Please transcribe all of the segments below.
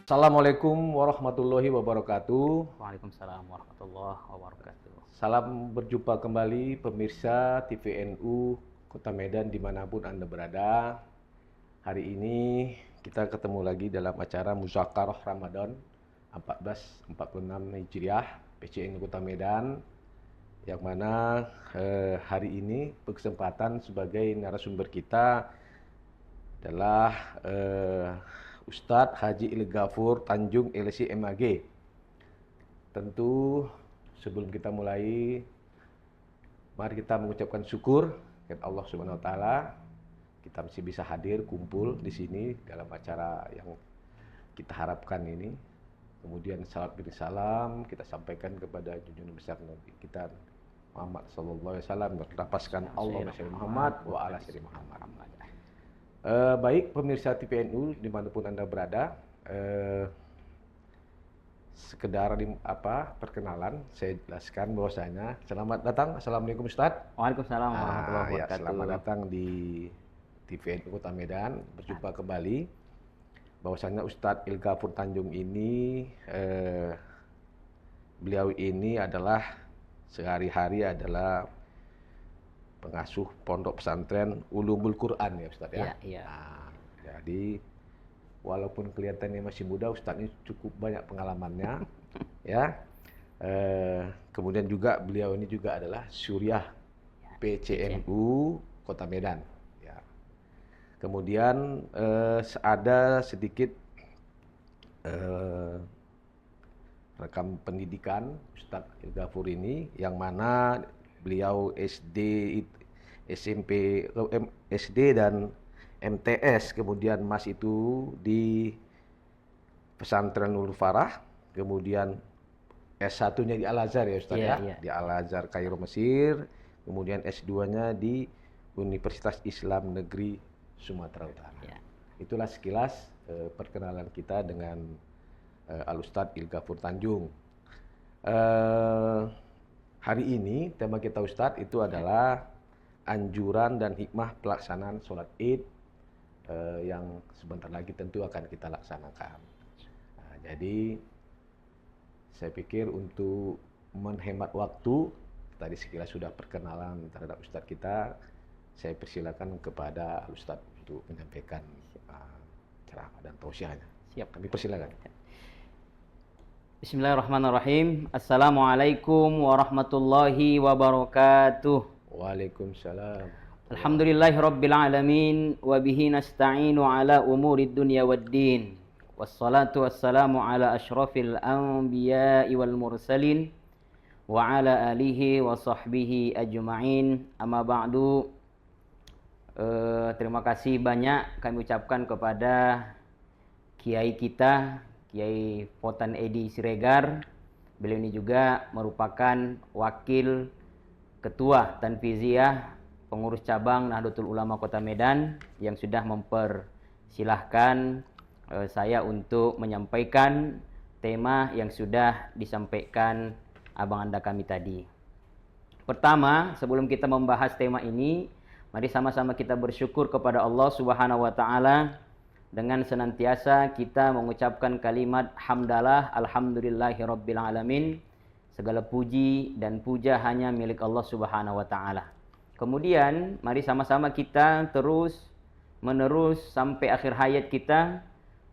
Assalamualaikum warahmatullahi wabarakatuh. Waalaikumsalam warahmatullahi wabarakatuh. Salam berjumpa kembali pemirsa TVNU Kota Medan dimanapun Anda berada. Hari ini kita ketemu lagi dalam acara Muzakarah Ramadan 1446 Hijriah PCNU Kota Medan, yang mana hari ini berkesempatan sebagai narasumber kita adalah Ustadz Haji Ilghafur Tanjung LC MAG. Tentu sebelum kita mulai, mari kita mengucapkan syukur kepada Allah Subhanahu wa taala kita masih bisa hadir kumpul di sini dalam acara yang kita harapkan ini. Kemudian salam beri salam kita sampaikan kepada junjungan besar Nabi kita Muhammad sallallahu alaihi wasallam, berlapaskan Allah Muhammad wa ala sayyidina Muhammad. Baik pemirsa TVNU dimanapun Anda berada, sekedar perkenalan, saya jelaskan bahwasanya selamat datang. Assalamualaikum Ustadz. Waalaikumsalam warahmatullahi wabarakatuh. Selamat datang di TVNU Kota Medan. Berjumpa kembali. Bahwasanya Ustadz Ilghafur Tanjung ini, beliau ini adalah sehari-hari adalah pengasuh pondok pesantren Ulumul Quran ya Ustadz ya. Iya. Nah, jadi walaupun kelihatannya masih muda, Ustadz ini cukup banyak pengalamannya ya. Kemudian juga beliau ini juga adalah Syuriah PCNU Kota Medan ya. Kemudian ada sedikit rekam pendidikan Ustadz Ilghafur ini, yang mana beliau SD, SMP, SD dan MTS, kemudian Mas itu di Pesantren Nurul Farah, kemudian S1-nya di Al-Azhar ya Ustaz ya, di Al-Azhar Kairo Mesir, kemudian S2-nya di Universitas Islam Negeri Sumatera Utara. Ya. Itulah sekilas perkenalan kita dengan Al-Ustadz Ilghafur Tanjung. Hari ini tema kita Ustadz itu adalah anjuran dan hikmah pelaksanaan sholat Id yang sebentar lagi tentu akan kita laksanakan. Nah, jadi saya pikir untuk menghemat waktu, tadi sekilas sudah perkenalan terhadap Ustadz kita, saya persilakan kepada Ustadz untuk menyampaikan ceramah dan tausiahnya. Siap. Kami persilakan. Bismillahirrahmanirrahim. Assalamualaikum warahmatullahi wabarakatuh. Waalaikumsalam. Alhamdulillahirabbil alamin wa bihi nasta'inu ala umurid dunya waddin. Wassalatu wassalamu ala asyrafil anbiya'i wal mursalin wa ala alihi wa sahbihi ajma'in. Amma ba'du. Terima kasih banyak kami ucapkan kepada kiai kita, Kiai Potan Edi Siregar. Beliau ini juga merupakan wakil ketua Tanfiziyah pengurus cabang Nahdlatul Ulama Kota Medan, yang sudah mempersilahkan saya untuk menyampaikan tema yang sudah disampaikan abang anda kami tadi. Pertama, sebelum kita membahas tema ini, mari sama-sama kita bersyukur kepada Allah Subhanahu wa taala dengan senantiasa kita mengucapkan kalimat hamdalah alhamdulillahirabbil alamin. Segala puji dan puja hanya milik Allah Subhanahu wa taala. Kemudian mari sama-sama kita terus menerus sampai akhir hayat kita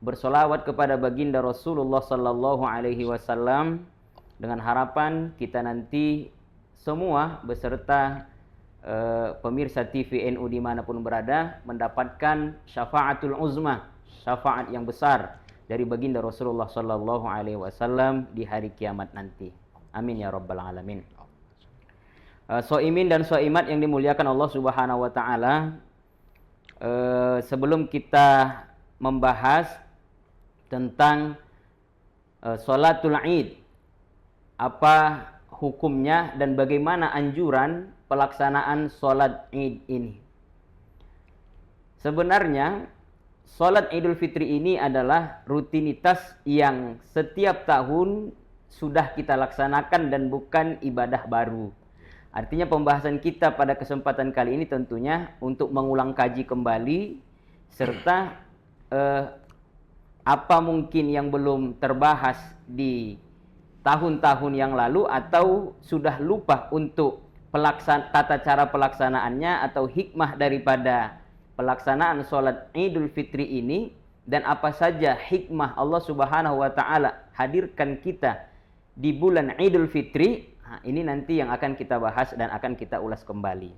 bersolawat kepada baginda Rasulullah sallallahu alaihi wasallam, dengan harapan kita nanti semua beserta pemirsa TVNU dimanapun berada mendapatkan syafaatul uzma, syafaat yang besar dari baginda Rasulullah sallallahu alaihi wasallam di hari kiamat nanti. Amin ya rabbal alamin. Soimin dan soimat yang dimuliakan Allah Subhanahu wa taala, sebelum kita membahas tentang sholatul Id, apa hukumnya dan bagaimana anjuran pelaksanaan sholat Id ini. Sebenarnya sholat Idul Fitri ini adalah rutinitas yang setiap tahun sudah kita laksanakan dan bukan ibadah baru. Artinya pembahasan kita pada kesempatan kali ini tentunya untuk mengulang kaji kembali serta apa mungkin yang belum terbahas di tahun-tahun yang lalu atau sudah lupa untuk tata cara pelaksanaannya atau hikmah daripada pelaksanaan sholat Idul Fitri ini, dan apa saja hikmah Allah Subhanahu wa taala hadirkan kita di bulan Idul Fitri. Nah, ini nanti yang akan kita bahas dan akan kita ulas kembali.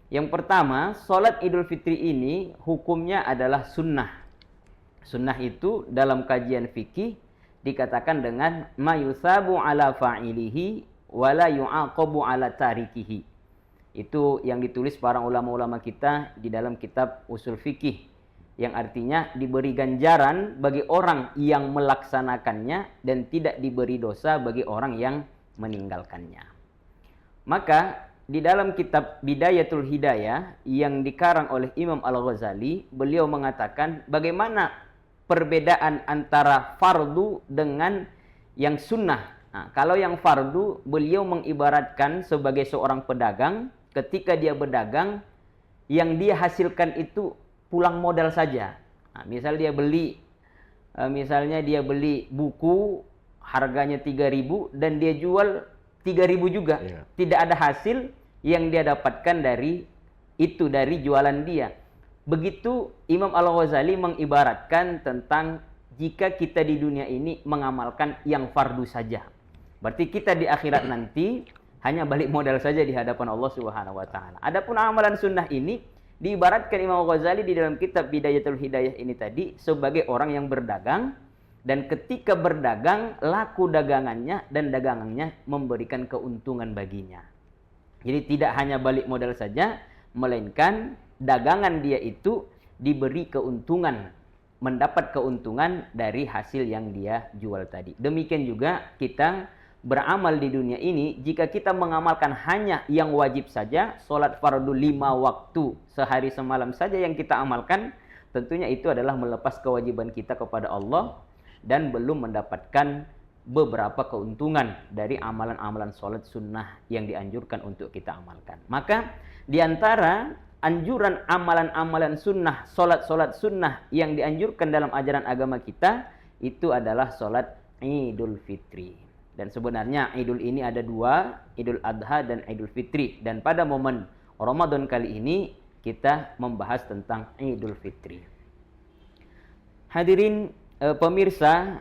Yang pertama, sholat Idul Fitri ini hukumnya adalah sunnah. Sunnah itu dalam kajian fikih dikatakan dengan ma yusabu ala fa'ilihi wa la yu'aqabu ala tarikihi. Itu yang ditulis para ulama-ulama kita di dalam kitab usul fikih, yang artinya diberi ganjaran bagi orang yang melaksanakannya dan tidak diberi dosa bagi orang yang meninggalkannya. Maka di dalam kitab Bidayatul Hidayah yang dikarang oleh Imam Al-Ghazali, beliau mengatakan bagaimana perbedaan antara fardu dengan yang sunnah. Nah, kalau yang fardu, beliau mengibaratkan sebagai seorang pedagang, ketika dia berdagang, yang dia hasilkan itu pulang modal saja. Nah, misalnya dia beli buku harganya 3.000 dan dia jual 3.000 juga. Yeah. Tidak ada hasil yang dia dapatkan dari jualan dia. Begitu Imam Al-Ghazali mengibaratkan tentang jika kita di dunia ini mengamalkan yang fardu saja. Berarti kita di akhirat nanti hanya balik modal saja di hadapan Allah Subhanahu wa taala. Adapun amalan sunnah ini diibaratkan Imam Al-Ghazali di dalam kitab Bidayatul Hidayah ini tadi sebagai orang yang berdagang, dan ketika berdagang laku dagangannya dan dagangannya memberikan keuntungan baginya. Jadi tidak hanya balik modal saja, melainkan dagangan dia itu diberi keuntungan, mendapat keuntungan dari hasil yang dia jual tadi. Demikian juga kita beramal di dunia ini, jika kita mengamalkan hanya yang wajib saja, sholat fardu 5 waktu sehari semalam saja yang kita amalkan, tentunya itu adalah melepas kewajiban kita kepada Allah dan belum mendapatkan beberapa keuntungan dari amalan-amalan sholat sunnah yang dianjurkan untuk kita amalkan. Maka di antara anjuran amalan-amalan sunnah, sholat-sholat sunnah yang dianjurkan dalam ajaran agama kita, itu adalah sholat Idul Fitri. Dan sebenarnya Idul ini ada 2, Idul Adha dan Idul Fitri. Dan pada momen Ramadan kali ini kita membahas tentang Idul Fitri. Hadirin pemirsa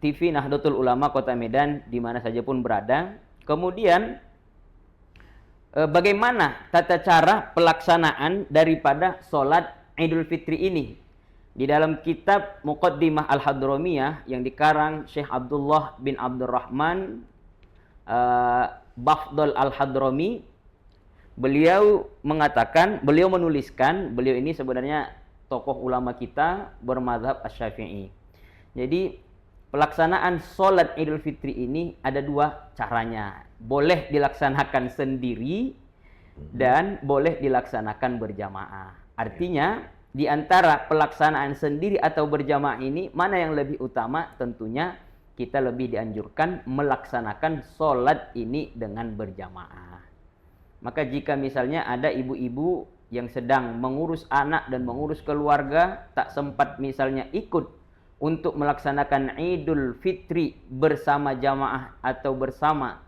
TV Nahdlatul Ulama Kota Medan di mana saja pun berada. Kemudian bagaimana tata cara pelaksanaan daripada sholat Idul Fitri ini? Di dalam kitab Muqaddimah Al-Hadramiyah yang dikarang Syekh Abdullah bin Abdurrahman Bafdal Al-Hadrami, beliau menuliskan, beliau ini sebenarnya tokoh ulama kita bermadzhab Asy-Syafi'i. Jadi pelaksanaan sholat Idul Fitri ini ada 2 caranya. Boleh dilaksanakan sendiri dan boleh dilaksanakan berjamaah. Artinya di antara pelaksanaan sendiri atau berjamaah ini, mana yang lebih utama? Tentunya kita lebih dianjurkan melaksanakan sholat ini dengan berjamaah. Maka jika misalnya ada ibu-ibu yang sedang mengurus anak dan mengurus keluarga, tak sempat misalnya ikut untuk melaksanakan Idul Fitri bersama jamaah atau bersama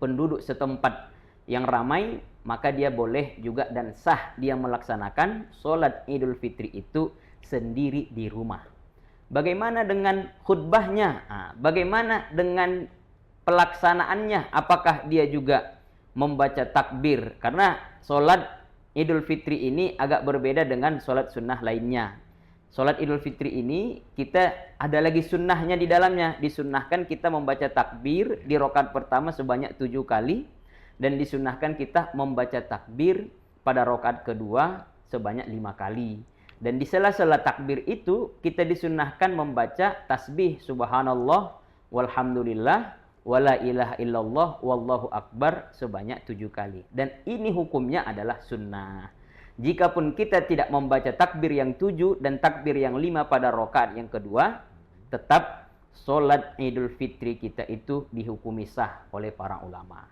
penduduk setempat yang ramai, maka dia boleh juga dan sah dia melaksanakan sholat Idul Fitri itu sendiri di rumah. Bagaimana dengan khutbahnya? Bagaimana dengan pelaksanaannya? Apakah dia juga membaca takbir? Karena sholat Idul Fitri ini agak berbeda dengan sholat sunnah lainnya. Sholat Idul Fitri ini kita ada lagi sunnahnya di dalamnya. Disunnahkan kita membaca takbir di rakaat pertama sebanyak 7 kali. Dan disunnahkan kita membaca takbir pada rakaat kedua sebanyak 5 kali. Dan di sela-sela takbir itu kita disunnahkan membaca tasbih subhanallah walhamdulillah wala ilaha illallah wallahu akbar sebanyak 7 kali. Dan ini hukumnya adalah sunnah. Jikapun kita tidak membaca takbir yang 7 dan takbir yang 5 pada rakaat yang kedua, tetap sholat Idul Fitri kita itu dihukumi sah oleh para ulama.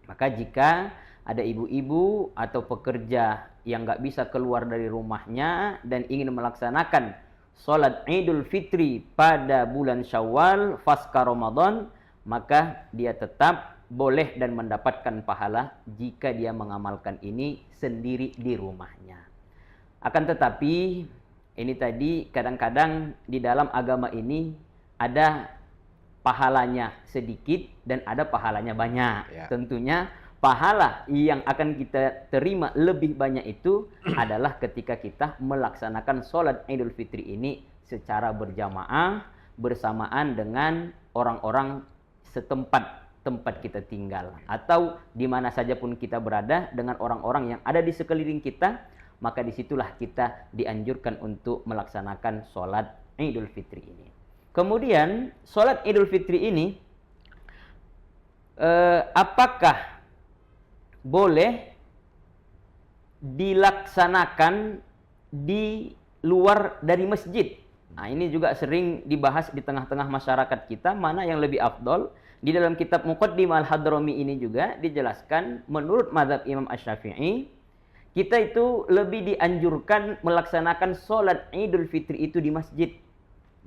Maka jika ada ibu-ibu atau pekerja yang nggak bisa keluar dari rumahnya dan ingin melaksanakan sholat Idul Fitri pada bulan Syawal pasca Ramadan, maka dia tetap boleh dan mendapatkan pahala jika dia mengamalkan ini sendiri di rumahnya. Akan tetapi, ini tadi kadang-kadang di dalam agama ini ada pahalanya sedikit dan ada pahalanya banyak. Ya. Tentunya pahala yang akan kita terima lebih banyak itu adalah ketika kita melaksanakan sholat Idul Fitri ini secara berjamaah bersamaan dengan orang-orang tempat kita tinggal, atau di mana saja pun kita berada dengan orang-orang yang ada di sekeliling kita, maka disitulah kita dianjurkan untuk melaksanakan sholat Idul Fitri ini. Kemudian sholat Idul Fitri ini apakah boleh dilaksanakan di luar dari masjid? Nah, ini juga sering dibahas di tengah-tengah masyarakat kita, mana yang lebih afdol. Di dalam kitab Muqaddimah Al-Hadrami ini juga dijelaskan, menurut mazhab Imam Asy-Syafi'i, kita itu lebih dianjurkan melaksanakan sholat Idul Fitri itu di masjid.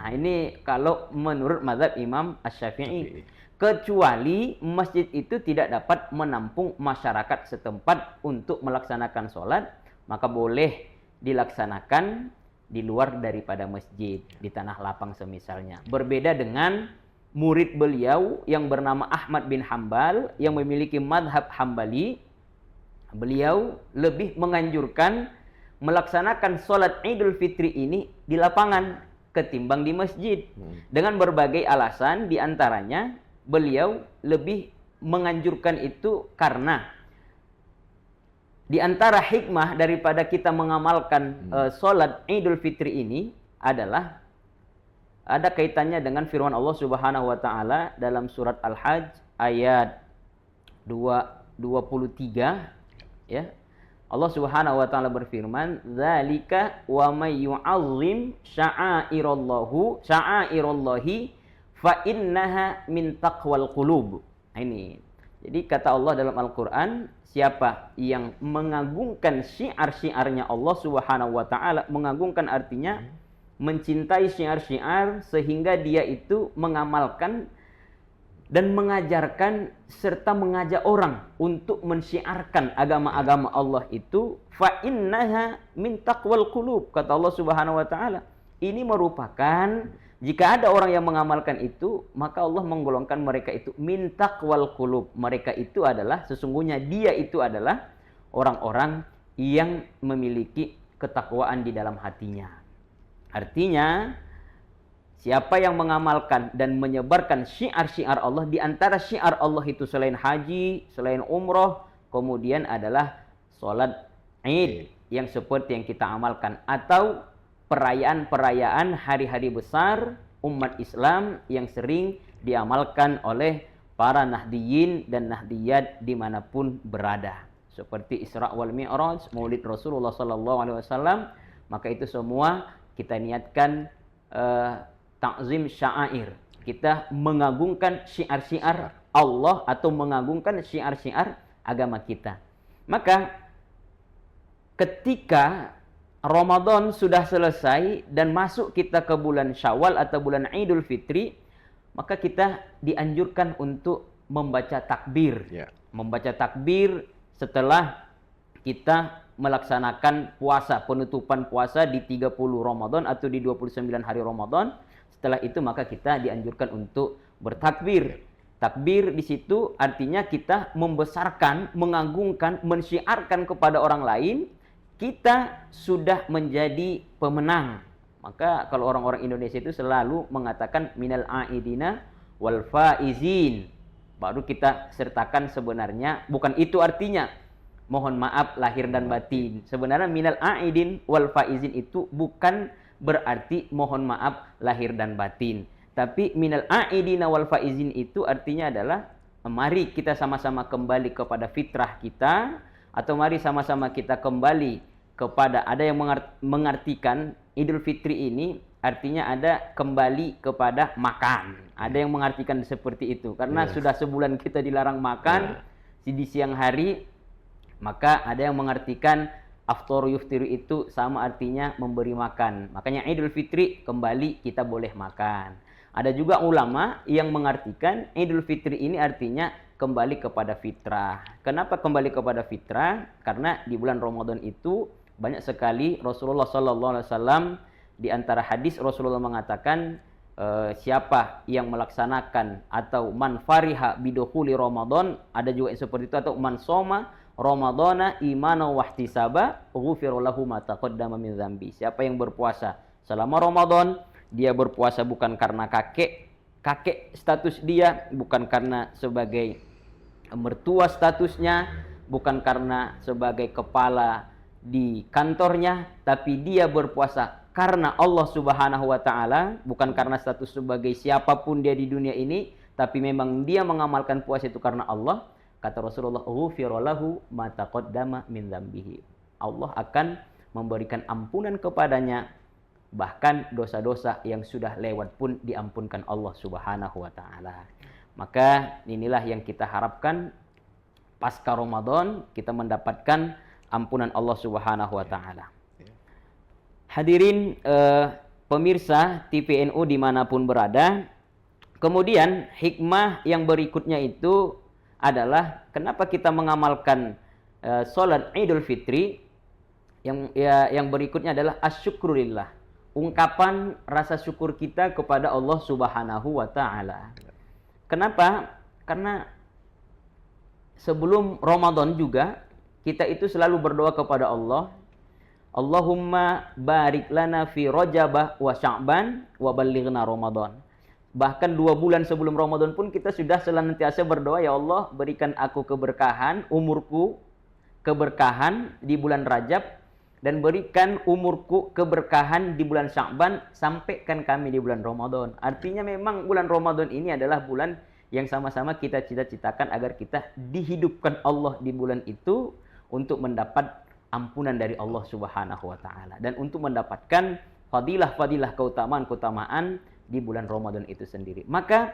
Nah, ini kalau menurut mazhab Imam Asy-Syafi'i. Kecuali masjid itu tidak dapat menampung masyarakat setempat untuk melaksanakan sholat, maka boleh dilaksanakan di luar daripada masjid, di tanah lapang semisalnya. Berbeda dengan murid beliau yang bernama Ahmad bin Hambal yang memiliki madhab Hambali. Beliau lebih menganjurkan melaksanakan sholat Idul Fitri ini di lapangan ketimbang di masjid. Dengan berbagai alasan, diantaranya beliau lebih menganjurkan itu karena di antara hikmah daripada kita mengamalkan sholat Idul Fitri ini adalah ada kaitannya dengan firman Allah Subhanahu wa taala dalam surat Al-Hajj ayat 23, ya. Allah Subhanahu wa taala berfirman, "Dzalika wa may yu'azzim sya'airallahi fa innaha min taqwal qulub." Ini. Jadi kata Allah dalam Al-Qur'an, siapa yang mengagungkan syiar-syiarnya Allah Subhanahu wa taala, mengagungkan artinya mencintai syiar-syiar sehingga dia itu mengamalkan dan mengajarkan serta mengajak orang untuk mensyiarkan agama-agama Allah itu, fa innaha min taqwal qulub, kata Allah Subhanahu wa taala. Ini merupakan, jika ada orang yang mengamalkan itu, maka Allah menggolongkan mereka itu min taqwal qulub. Mereka itu adalah, sesungguhnya dia itu adalah orang-orang yang memiliki ketakwaan di dalam hatinya. Artinya, siapa yang mengamalkan dan menyebarkan syiar-syiar Allah, di antara syiar Allah itu selain haji, selain umroh, kemudian adalah sholat Id yang seperti yang kita amalkan, atau perayaan-perayaan hari-hari besar umat Islam yang sering diamalkan oleh para nahdiyin dan nahdiyat dimanapun berada, seperti Isra wal Mi'raj, Maulid Rasulullah SAW. Maka itu semua kita niatkan ta'zim sya'air, kita mengagungkan syiar-syiar Allah atau mengagungkan syiar-syiar agama kita. Maka ketika Ramadan sudah selesai dan masuk kita ke bulan Syawal atau bulan Idul Fitri, maka kita dianjurkan untuk membaca takbir. Membaca takbir setelah kita melaksanakan puasa, penutupan puasa di 30 Ramadan atau di 29 hari Ramadan. Setelah itu maka kita dianjurkan untuk bertakbir. Takbir di situ artinya kita membesarkan, mengagungkan, mensyiarkan kepada orang lain, kita sudah menjadi pemenang. Maka kalau orang-orang Indonesia itu selalu mengatakan minal aidina wal faizin. Baru kita sertakan sebenarnya bukan itu artinya mohon maaf lahir dan batin. Sebenarnya minal aidin wal faizin itu bukan berarti mohon maaf lahir dan batin. Tapi minal aidina wal faizin itu artinya adalah mari kita sama-sama kembali kepada fitrah kita, atau mari sama-sama kita kembali kepada, ada yang mengartikan Idul Fitri ini artinya ada kembali kepada makan. Ada yang mengartikan seperti itu karena sudah sebulan kita dilarang makan di siang hari. Maka ada yang mengartikan Aftoru yuftiru itu sama artinya memberi makan. Makanya Idul Fitri kembali kita boleh makan. Ada juga ulama yang mengartikan Idul Fitri ini artinya kembali kepada fitrah. Kenapa kembali kepada fitrah? Karena di bulan Ramadan itu banyak sekali Rasulullah SAW di antara hadis Rasulullah mengatakan siapa yang melaksanakan atau man fariha bidukhuli Ramadan, ada juga yang seperti itu, atau man soma Ramadana imana wahtisaba ghufira lahu ma taqaddama min dzambi. Siapa yang berpuasa selama Ramadan, dia berpuasa bukan karena kakek status dia, bukan karena sebagai mertua statusnya, bukan karena sebagai kepala di kantornya, tapi dia berpuasa karena Allah Subhanahu wa taala, bukan karena status sebagai siapapun dia di dunia ini, tapi memang dia mengamalkan puasa itu karena Allah. Kata Rasulullah, ghufira lahu ma taqaddama min dzambihi. Allah akan memberikan ampunan kepadanya, bahkan dosa-dosa yang sudah lewat pun diampunkan Allah Subhanahu wa taala. Maka inilah yang kita harapkan pasca Ramadan kita mendapatkan ampunan Allah Subhanahu wa taala. Hadirin pemirsa TVNU dimanapun berada, kemudian hikmah yang berikutnya itu adalah kenapa kita mengamalkan sholat Idul Fitri. Yang berikutnya adalah asyukrulillah, ungkapan rasa syukur kita kepada Allah Subhanahu wa taala. Kenapa? Karena sebelum Ramadan juga kita itu selalu berdoa kepada Allah, Allahumma barik lana fi Rajabah wa Sya'ban wa ballighna Ramadan. Bahkan 2 bulan sebelum Ramadan pun kita sudah senantiasa berdoa, ya Allah berikan aku keberkahan, umurku keberkahan di bulan Rajab, dan berikan umurku keberkahan di bulan Sya'ban, sampaikan kami di bulan Ramadan. Artinya memang bulan Ramadan ini adalah bulan yang sama-sama kita cita-citakan agar kita dihidupkan Allah di bulan itu untuk mendapat ampunan dari Allah Subhanahu wa taala dan untuk mendapatkan fadilah-fadilah, keutamaan-keutamaan di bulan Ramadan itu sendiri. Maka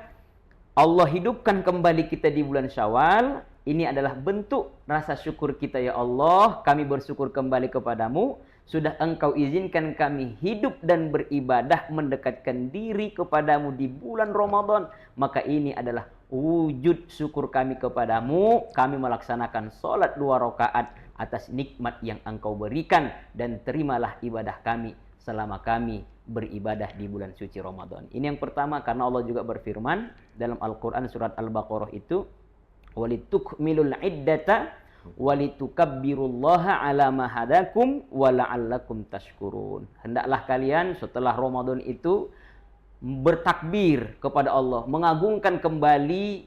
Allah hidupkan kembali kita di bulan Syawal. Ini adalah bentuk rasa syukur kita, ya Allah, kami bersyukur kembali kepadamu. Sudah Engkau izinkan kami hidup dan beribadah mendekatkan diri kepadamu di bulan Ramadan. Maka ini adalah wujud syukur kami kepadamu. Kami melaksanakan sholat 2 rakaat atas nikmat yang Engkau berikan. Dan terimalah ibadah kami selama kami beribadah di bulan suci Ramadan. Ini yang pertama, karena Allah juga berfirman dalam Al-Quran surat Al-Baqarah itu, walitukmilul iddata walitukabbirullaha ala ma hadakum wa la'allakum tashkurun. Hendaklah kalian setelah Ramadan itu bertakbir kepada Allah, mengagungkan kembali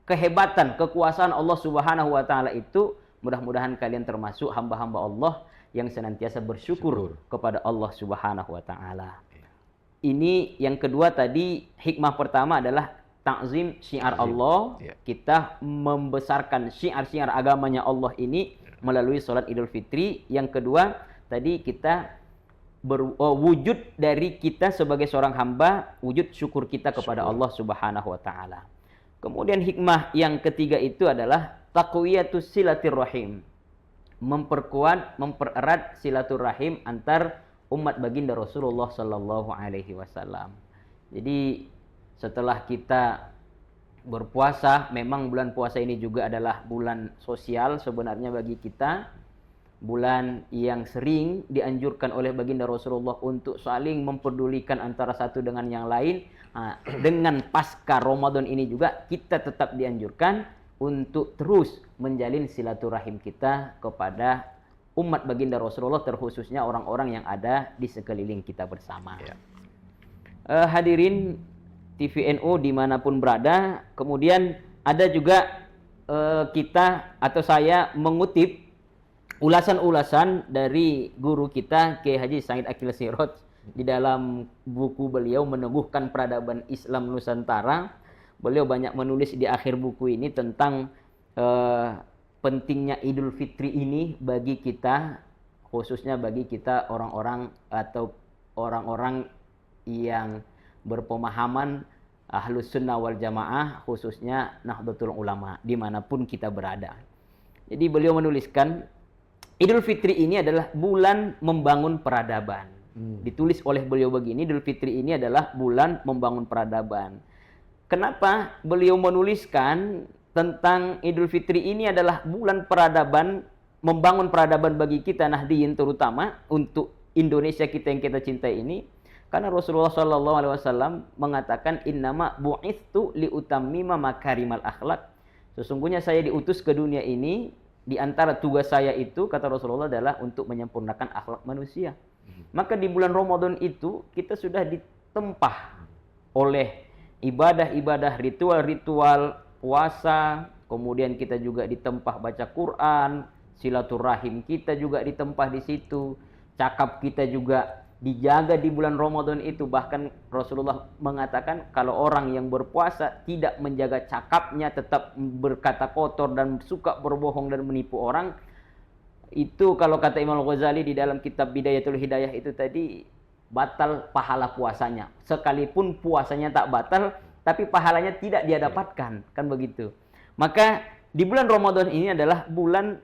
kehebatan, kekuasaan Allah Subhanahu wa taala itu. Mudah-mudahan kalian termasuk hamba-hamba Allah yang senantiasa bersyukur kepada Allah Subhanahu wa taala. Ini yang kedua tadi, hikmah pertama adalah ta'zim syiar Allah. Kita membesarkan syiar-syiar agamanya Allah ini melalui sholat Idul Fitri. Yang kedua tadi kita wujud dari kita sebagai seorang hamba, wujud syukur kita kepada Allah Subhanahu wa taala. Kemudian hikmah yang ketiga itu adalah taqwiyatus silaturrahim, mempererat silaturahim antar umat baginda Rasulullah sallallahu alaihi wasallam. Jadi setelah kita berpuasa, memang bulan puasa ini juga adalah bulan sosial sebenarnya bagi kita, bulan yang sering dianjurkan oleh baginda Rasulullah untuk saling mempedulikan antara satu dengan yang lain. Dengan pasca Ramadan ini juga kita tetap dianjurkan untuk terus menjalin silaturahim kita kepada umat baginda Rasulullah, terkhususnya orang-orang yang ada di sekeliling kita bersama. Hadirin TVNU dimanapun berada, kemudian ada juga kita atau saya mengutip ulasan-ulasan dari guru kita Kiai Haji Said Akil Siraj di dalam buku beliau Meneguhkan Peradaban Islam Nusantara. Beliau banyak menulis di akhir buku ini tentang pentingnya Idul Fitri ini bagi kita, khususnya bagi kita orang-orang atau orang-orang yang berpemahaman Ahlus Sunnah wal Jamaah, khususnya Nahdlatul Ulama, dimanapun kita berada. Jadi beliau menuliskan, Idul Fitri ini adalah bulan membangun peradaban. Ditulis oleh beliau begini, Idul Fitri ini adalah bulan membangun peradaban. Kenapa beliau menuliskan tentang Idul Fitri ini adalah bulan peradaban, membangun peradaban bagi kita Nahdiyin, terutama untuk Indonesia kita yang kita cintai ini? Karena Rasulullah SAW mengatakan, innama bu'ithu liutammima makarimal akhlak. Sesungguhnya saya diutus ke dunia ini, di antara tugas saya itu, kata Rasulullah, adalah untuk menyempurnakan akhlak manusia. Maka di bulan Ramadan itu kita sudah ditempah oleh ibadah-ibadah, ritual-ritual puasa, kemudian kita juga ditempah baca Quran, silaturahim kita juga ditempah di situ, cakap kita juga dijaga di bulan Ramadan itu. Bahkan Rasulullah mengatakan kalau orang yang berpuasa tidak menjaga cakapnya, tetap berkata kotor dan suka berbohong dan menipu orang, itu kalau kata Imam Al-Ghazali di dalam kitab Bidayatul Hidayah itu tadi, batal pahala puasanya. Sekalipun puasanya tak batal, tapi pahalanya tidak dia dapatkan, kan begitu. Maka di bulan Ramadan ini adalah bulan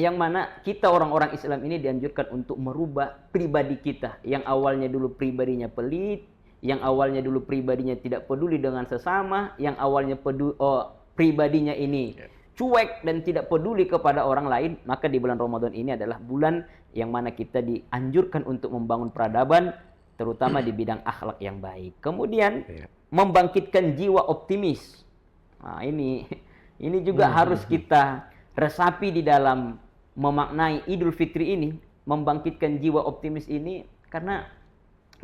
yang mana kita orang-orang Islam ini dianjurkan untuk merubah pribadi kita. Yang awalnya dulu pribadinya pelit, yang awalnya dulu pribadinya tidak peduli dengan sesama, yang awalnya pribadinya ini cuek dan tidak peduli kepada orang lain. Maka di bulan Ramadan ini adalah bulan yang mana kita dianjurkan untuk membangun peradaban, terutama di bidang akhlak yang baik. Kemudian membangkitkan jiwa optimis. Nah, ini juga harus kita resapi di dalam memaknai Idul Fitri ini, membangkitkan jiwa optimis ini, karena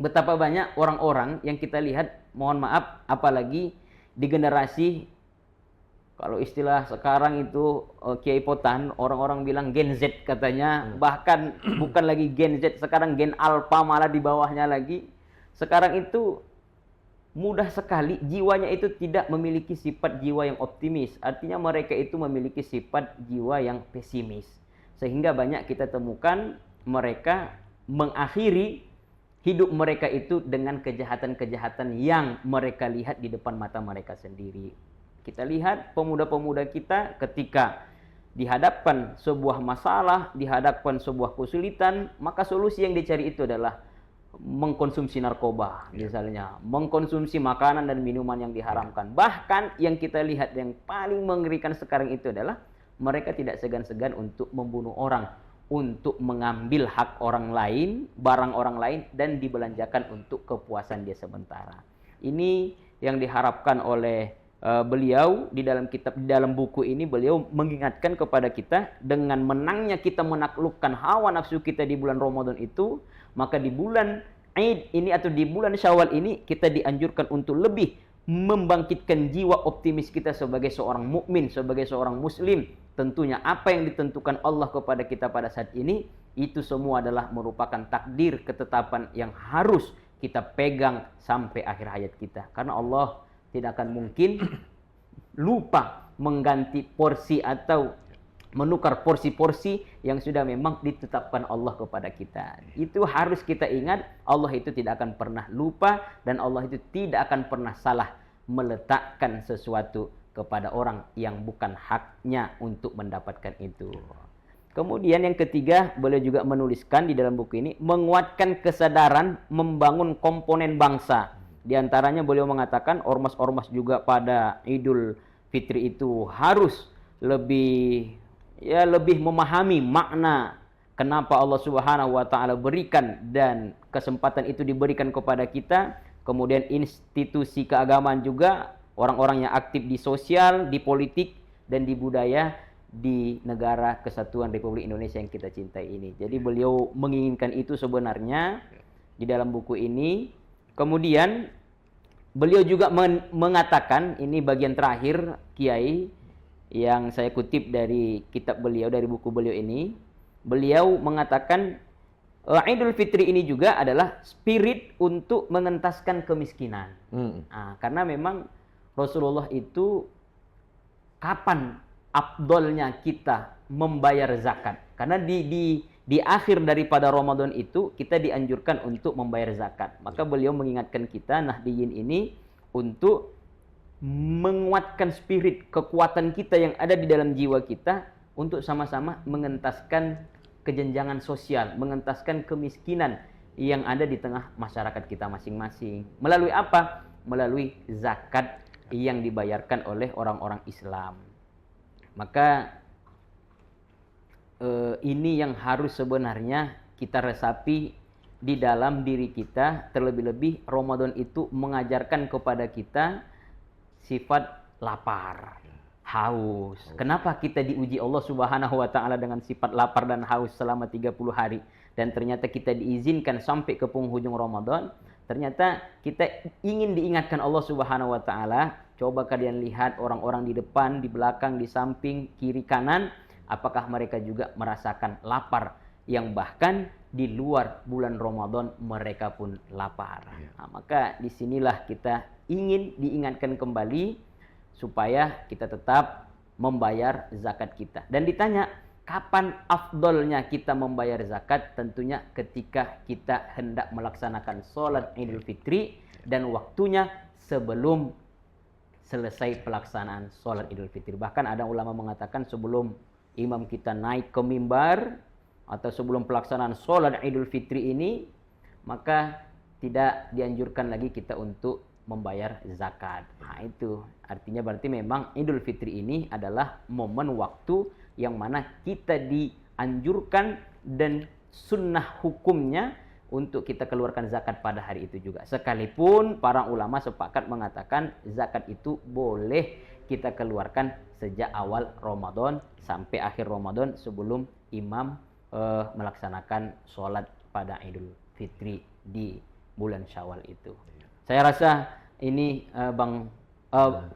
betapa banyak orang-orang yang kita lihat, mohon maaf, apalagi di generasi, kalau istilah sekarang itu Kiai Potan, orang-orang bilang Gen Z katanya, bahkan bukan lagi Gen Z, sekarang Gen Alpha malah di bawahnya lagi. Sekarang itu mudah sekali jiwanya itu tidak memiliki sifat jiwa yang optimis. Artinya mereka itu memiliki sifat jiwa yang pesimis. Sehingga banyak kita temukan mereka mengakhiri hidup mereka itu dengan kejahatan-kejahatan yang mereka lihat di depan mata mereka sendiri. Kita lihat pemuda-pemuda kita ketika dihadapkan sebuah masalah, dihadapkan sebuah kesulitan, maka solusi yang dicari itu adalah mengkonsumsi narkoba, misalnya, mengkonsumsi makanan dan minuman yang diharamkan. Bahkan yang kita lihat yang paling mengerikan sekarang itu adalah mereka tidak segan-segan untuk membunuh orang, untuk mengambil hak orang lain, barang orang lain, dan dibelanjakan untuk kepuasan dia sementara. Ini yang diharapkan oleh beliau di dalam kitab, di dalam buku ini beliau mengingatkan kepada kita, dengan menangnya kita menaklukkan hawa nafsu kita di bulan Ramadan itu, maka di bulan Id ini atau di bulan Syawal ini kita dianjurkan untuk lebih membangkitkan jiwa optimis kita sebagai seorang mukmin, sebagai seorang muslim. Tentunya apa yang ditentukan Allah kepada kita pada saat ini, itu semua adalah merupakan takdir, ketetapan yang harus kita pegang sampai akhir hayat kita. Karena Allah tidak akan mungkin lupa mengganti porsi atau menukar porsi-porsi yang sudah memang ditetapkan Allah kepada kita. Itu harus kita ingat, Allah itu tidak akan pernah lupa, dan Allah itu tidak akan pernah salah meletakkan sesuatu kepada orang yang bukan haknya untuk mendapatkan itu. Kemudian yang ketiga, beliau juga menuliskan di dalam buku ini, menguatkan kesadaran membangun komponen bangsa. Di antaranya beliau mengatakan ormas-ormas juga pada Idul Fitri itu harus lebih memahami makna kenapa Allah Subhanahu wa taala berikan, dan kesempatan itu diberikan kepada kita. Kemudian institusi keagamaan juga, orang-orang yang aktif di sosial, di politik, dan di budaya di negara kesatuan Republik Indonesia yang kita cintai ini. Jadi beliau menginginkan itu sebenarnya di dalam buku ini. Kemudian beliau juga mengatakan, ini bagian terakhir Kiai yang saya kutip dari kitab beliau, dari buku beliau ini, beliau mengatakan Idul Fitri ini juga adalah spirit untuk mengentaskan kemiskinan. Nah, karena memang Rasulullah itu kapan afdolnya kita membayar zakat? Karena di akhir daripada Ramadan itu kita dianjurkan untuk membayar zakat. Maka beliau mengingatkan kita Nahdiyin ini untuk menguatkan spirit, kekuatan kita yang ada di dalam jiwa kita untuk sama-sama mengentaskan kejenjangan sosial, mengentaskan kemiskinan yang ada di tengah masyarakat kita masing-masing. Melalui apa? Melalui zakat yang dibayarkan oleh orang-orang Islam. Maka ini yang harus sebenarnya kita resapi di dalam diri kita. Terlebih-lebih Ramadan itu mengajarkan kepada kita sifat lapar, haus. Kenapa kita diuji Allah Subhanahu wa taala dengan sifat lapar dan haus selama 30 hari dan ternyata kita diizinkan sampai ke penghujung Ramadan? Ternyata kita ingin diingatkan Allah Subhanahu wa taala. Coba kalian lihat orang-orang di depan, di belakang, di samping, kiri, kanan, apakah mereka juga merasakan lapar yang bahkan di luar bulan Ramadan mereka pun lapar. Nah, maka disinilah kita ingin diingatkan kembali supaya kita tetap membayar zakat kita. Dan ditanya, kapan afdolnya kita membayar zakat? Tentunya ketika kita hendak melaksanakan sholat Idul Fitri dan waktunya sebelum selesai pelaksanaan sholat Idul Fitri. Bahkan ada ulama mengatakan sebelum imam kita naik ke mimbar atau sebelum pelaksanaan sholat Idul Fitri ini, maka tidak dianjurkan lagi kita untuk membayar zakat. Nah, itu artinya berarti memang Idul Fitri ini adalah momen waktu yang mana kita dianjurkan dan sunnah hukumnya untuk kita keluarkan zakat pada hari itu juga. Sekalipun para ulama sepakat mengatakan zakat itu boleh kita keluarkan sejak awal Ramadan sampai akhir Ramadan sebelum imam melaksanakan sholat pada Idul Fitri di bulan Syawal itu. Saya rasa ini Bang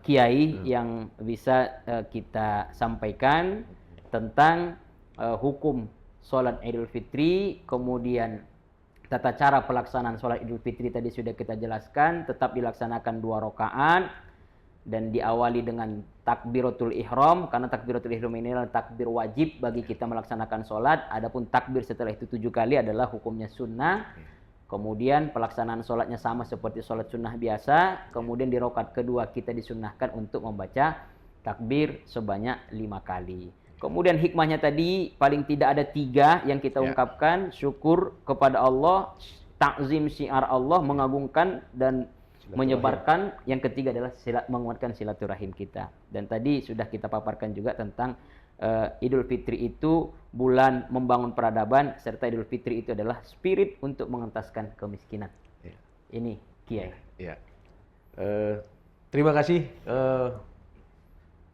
Kiai yang bisa kita sampaikan tentang hukum sholat Idul Fitri, kemudian tata cara pelaksanaan sholat Idul Fitri tadi sudah kita jelaskan, tetap dilaksanakan 2 rakaat dan diawali dengan takbiratul ihram, karena takbiratul ihram ini adalah takbir wajib bagi kita melaksanakan sholat. Adapun takbir setelah itu 7 kali adalah hukumnya sunnah. Kemudian pelaksanaan sholatnya sama seperti sholat sunnah biasa. Kemudian di rakaat kedua kita disunnahkan untuk membaca takbir sebanyak 5 kali. Kemudian hikmahnya tadi paling tidak ada 3 yang kita ungkapkan. Syukur kepada Allah, takzim syiar Allah, mengagungkan dan menyebarkan. Yang ketiga adalah menguatkan silaturahim kita. Dan tadi sudah kita paparkan juga tentang Idul Fitri itu bulan membangun peradaban, serta Idul Fitri itu adalah spirit untuk mengentaskan kemiskinan. Ini Kiai. Terima kasih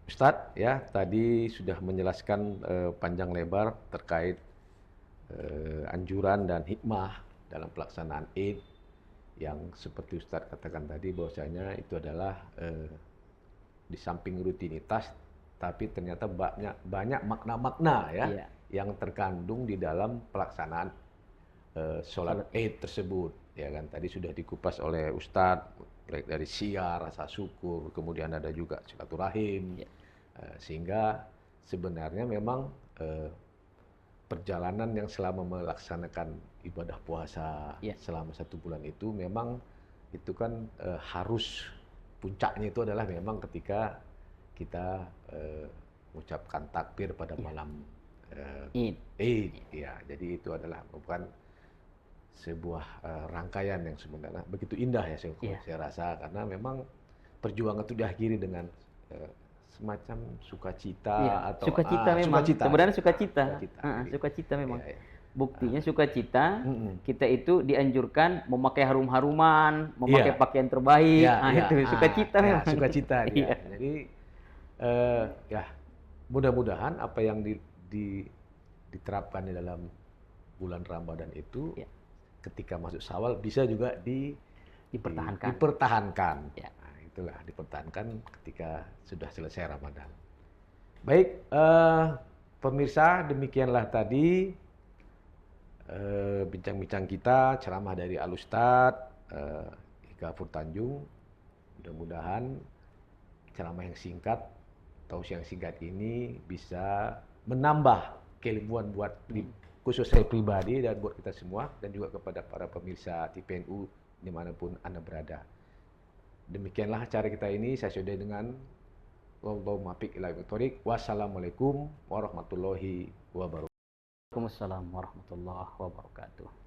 Ustadz, ya, tadi sudah menjelaskan panjang lebar terkait anjuran dan hikmah dalam pelaksanaan Id yang seperti Ustadz katakan tadi bahwasanya itu adalah di samping rutinitas tapi ternyata banyak makna-makna ya yang terkandung di dalam pelaksanaan sholat Id tersebut, ya kan. Tadi sudah dikupas oleh Ustadz baik dari syiar, rasa syukur, kemudian ada juga silaturahim, sehingga sebenarnya memang perjalanan yang selama melaksanakan ibadah puasa selama 1 bulan itu memang itu kan harus puncaknya itu adalah memang ketika kita mengucapkan takbir pada malam Id. Ya, jadi itu adalah bukan sebuah rangkaian yang sebenarnya begitu indah ya saya rasa, karena memang perjuangan itu diakhiri dengan semacam sukacita atau sukacita memang sukacita. Sebenarnya sukacita memang. Buktinya sukacita kita itu dianjurkan memakai harum-haruman, memakai pakaian terbaik. Itu sukacita memang. Sukacita dia. Jadi ya mudah-mudahan apa yang diterapkan di dalam bulan Ramadan itu ketika masuk Syawal bisa juga dipertahankan. Nah, itulah dipertahankan ketika sudah selesai Ramadan. Baik, pemirsa, demikianlah tadi bincang-bincang kita, ceramah dari Al-Ustadz Ika Furtanjung. Mudah-mudahan ceramah yang singkat, tausiah yang singkat ini bisa menambah keilmuan buat khusus saya pribadi dan buat kita semua, dan juga kepada para pemirsa TVNU dimanapun Anda berada. Demikianlah acara kita ini. Saya sudah dengan wassalamualaikum warahmatullahi wabarakatuh. Waalaikumsalam warahmatullahi wabarakatuh.